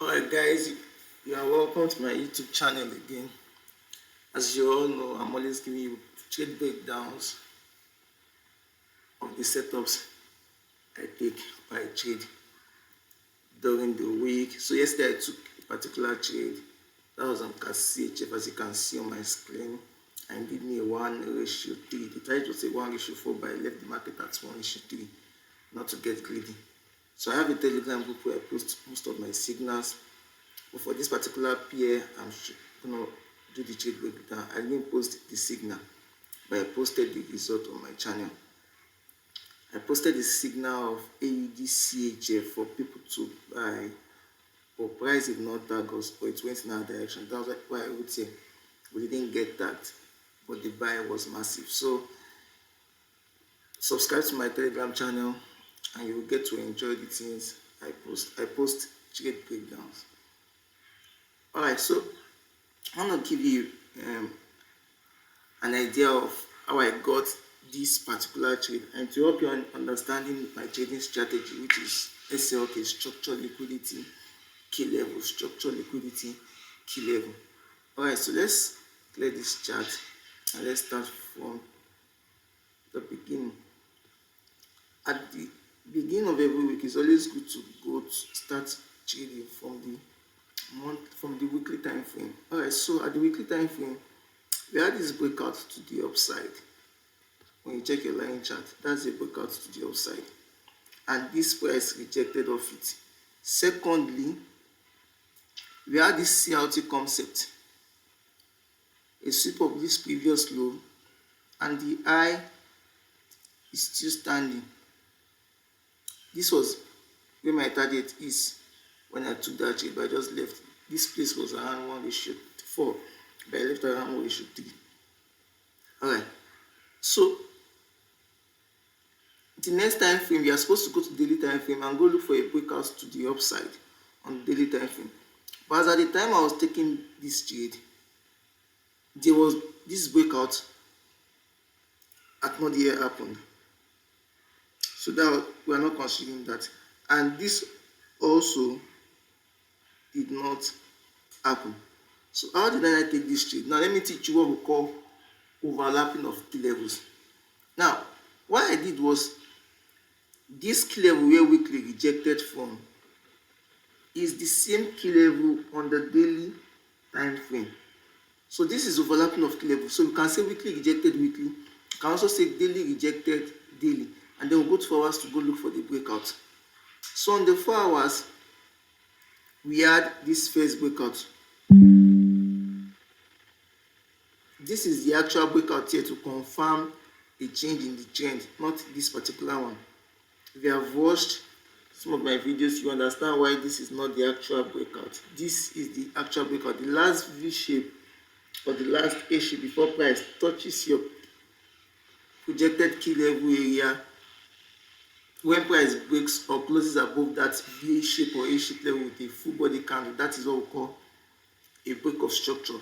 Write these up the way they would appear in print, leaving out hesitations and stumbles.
Alright guys, you are welcome to my YouTube channel again. As you all know, I'm always giving you trade breakdowns of the setups I take by trade during the week. So yesterday I took a particular trade that was on CHF, as you can see on my screen, and give me a 1:3. The target was a 1:4, but I left the market at 1:3 not to get greedy. So I have a Telegram group where I post most of my signals. But for this particular pair, I'm gonna do the trade breakdown. I didn't post the signal, but I posted the result on my channel. I posted the signal of AUD CHF for people to buy, or price did not tag us, but it went in our direction. That was why I would say we didn't get that, but the buy was massive. So subscribe to my Telegram channel and you will get to enjoy the things I post. I post trade breakdowns. Alright, so I'm going to give you an idea of how I got this particular trade and to help you in understanding my trading strategy, which is SLK, structural liquidity, key level, structural liquidity, key level. Alright, so let's clear this chart and let's start from the beginning. At the beginning of every week, it's always good to start trading from the weekly time frame. Alright, so at the weekly time frame, we had this breakout to the upside. When you check your line chart, that's a breakout to the upside, and this price rejected off it. Secondly, we had this CRT concept, a sweep of this previous low, and the high is still standing. This was where my target is when I took that trade, but I just left. This place was around 1:4, but I left around 1:3. Alright, so the next time frame, we are supposed to go to daily time frame and go look for a breakout to the upside on the daily time frame. But as at the time I was taking this trade, there was this breakout at not yet happened. So that we are not considering that, and this also did not happen. So how did I take this trade? Now let me teach you what we call overlapping of key levels. Now what I did was, this key level where weekly rejected from is the same key level on the daily time frame. So this is overlapping of key level. So you can say weekly rejected weekly. You can also say daily rejected daily, and then we'll go to 4 hours to go look for the breakout. So on the 4 hours, we had this first breakout. This is the actual breakout here to confirm a change in the trend, not this particular one. If you have watched some of my videos, you understand why this is not the actual breakout. This is the actual breakout. The last V shape or the last A shape before price touches your projected key level area. When price breaks or closes above that V shape or A shape level with a full body candle, that is what we call a break of structure,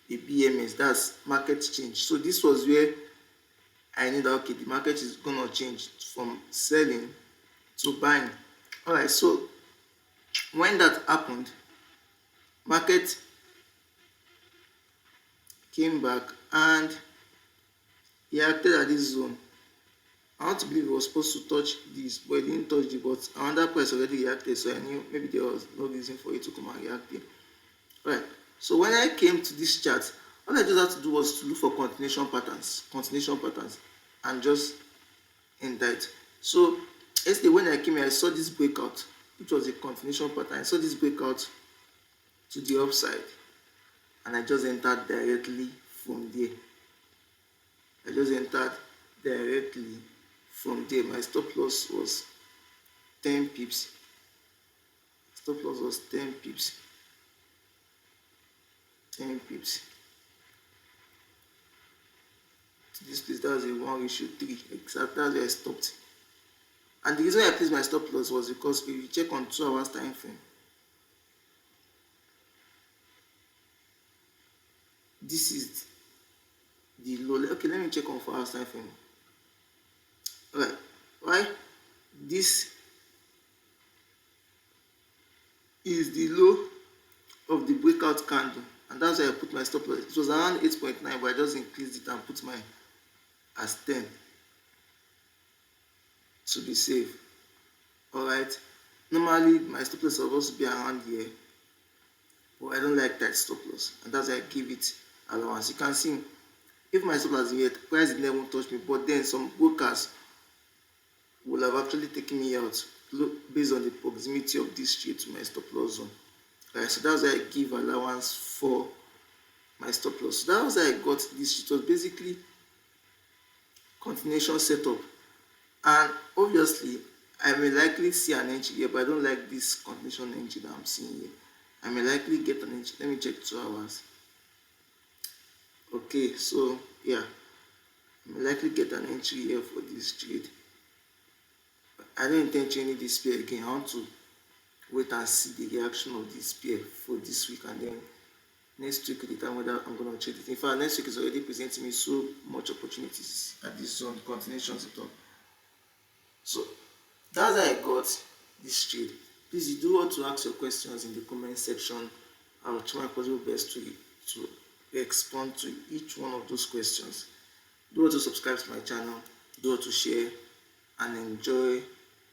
a BMS. That's market change. So this was where I knew that okay, the market is gonna change from selling to buying. Alright, so when that happened, market came back and he acted at this zone. I want to believe it was supposed to touch this, but it didn't touch it. But another price already reacted, so I knew maybe there was no reason for it to come and react there. Right. So when I came to this chart, all I just had to do was to look for continuation patterns, and just enter it. So yesterday when I came here, I saw this breakout, which was a continuation pattern. I saw this breakout to the upside, and I just entered directly from there. My stop loss was 10 pips. Stop loss was 10 pips. 10 pips. To this place, that was a 1:3. Exactly, that's where I stopped. And the reason I placed my stop loss was because if you check on 2 hours time frame, this is the low. Okay, let me check on 4 hours time frame. Alright, why? This is the low of the breakout candle, and that's why I put my stop loss. It was around 8.9, but I just increased it and put my as 10 to be safe. Alright, normally my stop loss is supposed to be around here, but I don't like that stop loss, and that's why I give it allowance. You can see if my stop loss is here, price did never touch me, but then some brokers will have actually taken me out based on the proximity of this trade to my stop loss zone. Right, so that's why I give allowance for my stop loss. So that was how I got this. It was basically continuation setup, and obviously I may likely see an entry here, but I don't like this continuation entry that I'm seeing here. I may likely get an entry. Let me check 2 hours. Okay, so yeah, I may likely get an entry here for this trade. I don't intend changing this pair again. I want to wait and see the reaction of this pair for this week, and then next week will determine whether I'm going to trade it. In fact, next week is already presenting me so much opportunities at this zone continuation setup. So that's how I got this trade. Please, you do want to ask your questions in the comment section. I'll try my possible best to respond to each one of those questions. Do want to subscribe to my channel. Do want to share and enjoy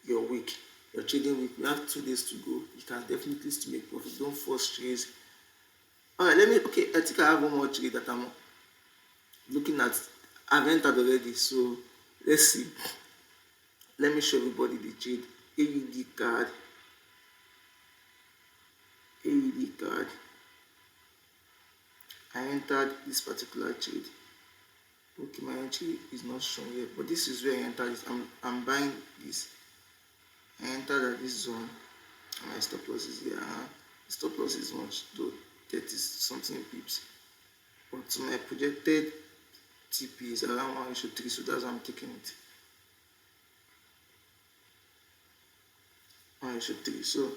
your week, your trading week. We have 2 days to go. You can definitely still make profit. Don't force trades. Alright, I think I have one more trade that I'm looking at. I've entered already, so let's see. Let me show everybody the trade. AUD card. I entered this particular trade. Okay, my entry is not shown yet, but this is where I entered it. I'm buying this. I entered at this zone, and my stop loss is here. The stop loss is much, though 30 something pips, but my projected TP is around 1:3, so that's why I'm taking it. 1:3. So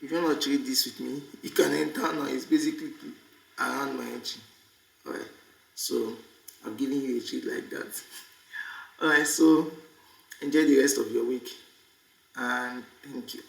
if you want to trade this with me, you can enter now. It's basically around my entry. Alright, so I'm giving you a trade like that. Alright, so enjoy the rest of your week, and thank you.